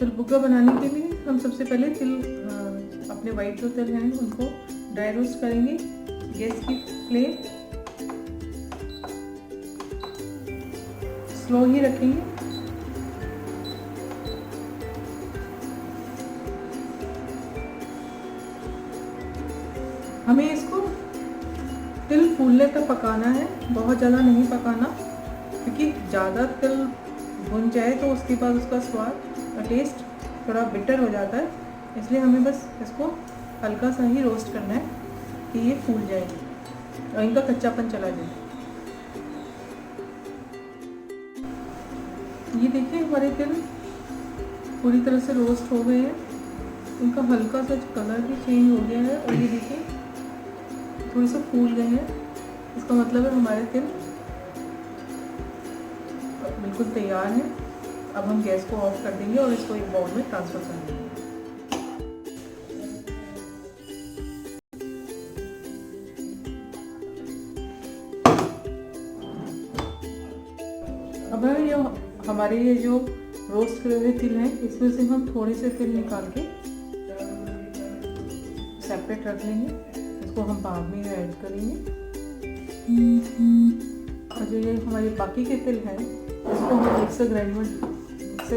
तिल बुग्गा बनाने के लिए हम सबसे पहले अपने वाइट जो तिल हैं उनको ड्राई रोस्ट करेंगे। गैस की फ्लेम स्लो ही रखेंगे। हमें इसको तिल फूलने तक पकाना है, बहुत ज़्यादा नहीं पकाना, क्योंकि ज़्यादा तिल भुन जाए तो उसके बाद उसका स्वाद और टेस्ट थोड़ा बिटर हो जाता है। इसलिए हमें बस इसको हल्का सा ही रोस्ट करना है कि ये फूल जाएगी और इनका कच्चापन चला जाए। ये देखिए हमारे तिल पूरी तरह से रोस्ट हो गए हैं, इनका हल्का सा कलर भी चेंज हो गया है और ये देखिए थोड़े से फूल गए हैं। इसका मतलब है हमारे तिल बिल्कुल तैयार है। अब हम गैस को ऑफ कर देंगे और इसको एक बाउल में ट्रांसफ़र कर देंगे। अब हमारे ये जो रोस्ट करे हुए तिल हैं इसमें से हम थोड़े से तिल निकाल के सेपरेट रख लेंगे। इसको हम बाद में ऐड करेंगे। और जो ये हमारे बाकी के तिल हैं इसको हम मिक्सर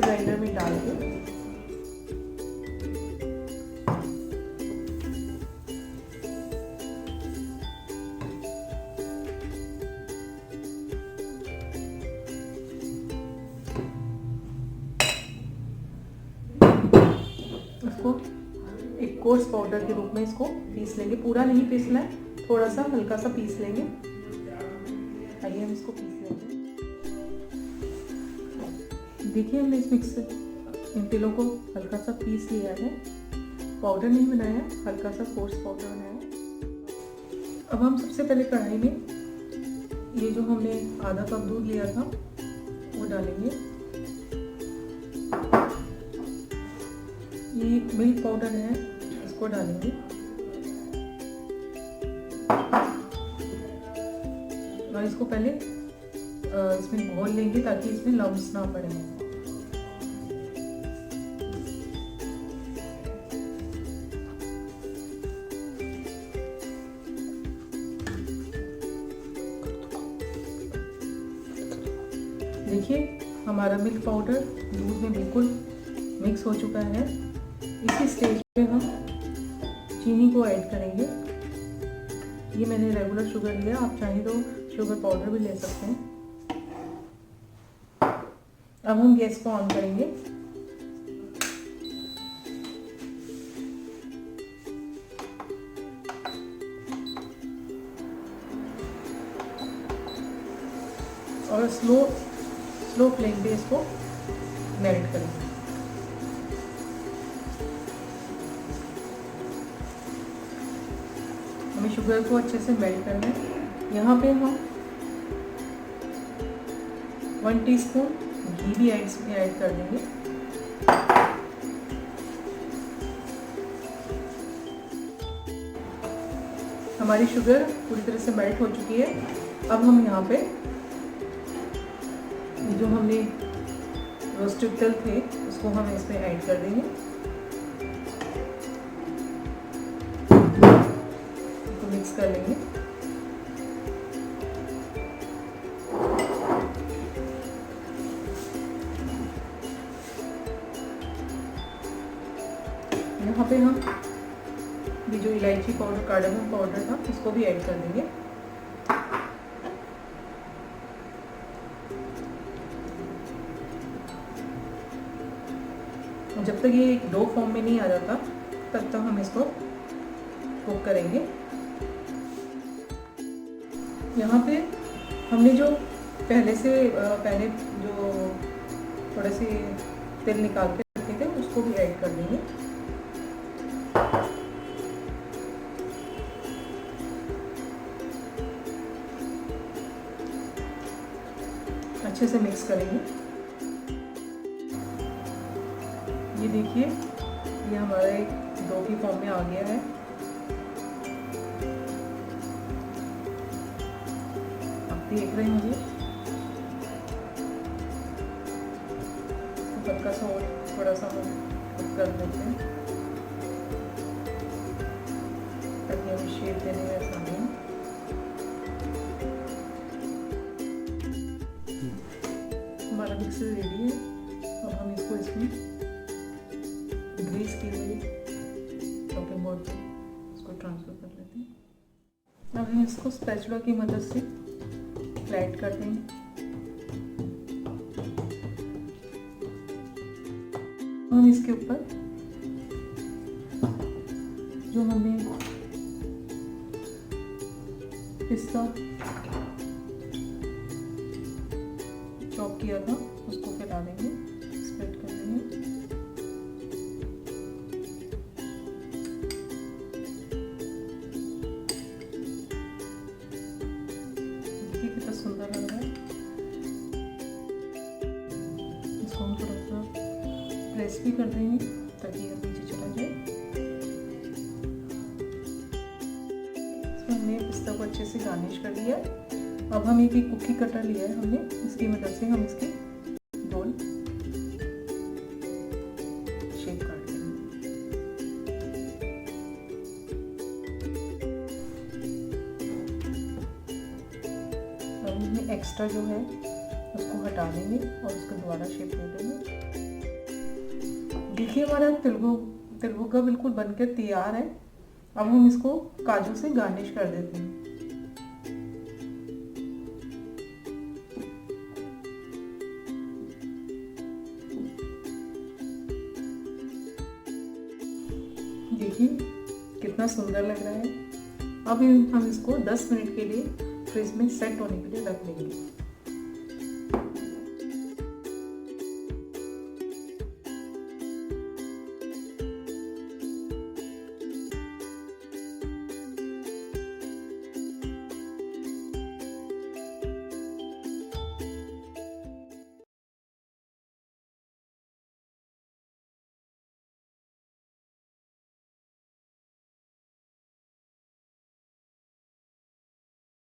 ग्राइंडर में डाल के इसको एक कोर्स पाउडर के रूप में इसको पीस लेंगे। पूरा नहीं पीसना है, थोड़ा सा हल्का सा पीस लेंगे। आइए हम इसको पीस लेंगे। देखिए हमने इन तिलों को हल्का सा पीस लिया है, पाउडर नहीं बनाया, हल्का सा कोर्स पाउडर बनाया। अब हम सबसे पहले कढ़ाई में ये जो हमने आधा कप दूध लिया था वो डालेंगे। ये मिल्क पाउडर है, इसको डालेंगे और इसको पहले इसमें घोल लेंगे ताकि इसमें लम्स ना पड़े। देखिए हमारा मिल्क पाउडर दूध में बिल्कुल मिक्स हो चुका है। इसी स्टेज पे हम चीनी को ऐड करेंगे। ये मैंने रेगुलर शुगर लिया, आप चाहें तो शुगर पाउडर भी ले सकते हैं। अब हम गैस को ऑन करेंगे। और स्लो फ्लेम पे इसको मेल्ट करेंगे। हमें शुगर को अच्छे से मेल्ट करना है। यहाँ पे हम 1 टीस्पून घी भी ऐड कर देंगे। हमारी शुगर पूरी तरह से मेल्ट हो चुकी है। अब हम यहाँ पे जो हमने रोस्टेड तिल थे उसको हम इसमें ऐड कर देंगे। इसको मिक्स कर लेंगे। यहाँ पे हम ये जो इलायची पाउडर, कार्डामम पाउडर था, इसको भी ऐड कर देंगे। जब तक ये डो फॉर्म में नहीं आ जाता तब तक हम इसको कुक करेंगे। यहाँ पे हमने जो पहले जो थोड़े से तिल निकाल के रखे थे उसको भी ऐड कर देंगे। अच्छे से मिक्स करेंगे। ये देखिए ये हमारा एक डो की फॉर्म में आ गया है। आप देख रहे होंगे, हल्का सा और थोड़ा सा हम कुक कर देते हैं ताकि हमें शेप देने में आसानी हो। हमारा मिक्सर रेडी है। अब हम इसको इसमें ग्रीस की हुई चॉपिंग बोर्ड पे इसको ट्रांसफ़र कर लेते हैं। अब हम इसको स्पैचुला की मदद से फ्लैट कर देंगे। हम इसके ऊपर जो हमने पिस्ता चॉप किया था उसको फैला देंगे, स्प्रेड कर देंगे। देखिए कितना सुंदर लग रहा है। इसको हम थोड़ा सा प्रेस भी कर देंगे ताकि ये नीचे चला जाए। हमने पिस्ता को अच्छे से गार्निश कर दिया। अब हम एक कुकी कटर लिया है हमने, इसकी मदद से हम इसकी गोल शेप काट लेंगे। अब इसमें एक्स्ट्रा जो है उसको हटा देंगे और उसको दोबारा शेप दे देंगे। देखिए हमारा तिल बुग्गा बिल्कुल बनकर तैयार है। अब हम इसको काजू से गार्निश कर देते हैं। देखिए कितना सुंदर लग रहा है। अब हम इसको 10 मिनट के लिए फ्रिज में सेट होने के लिए रख देंगे।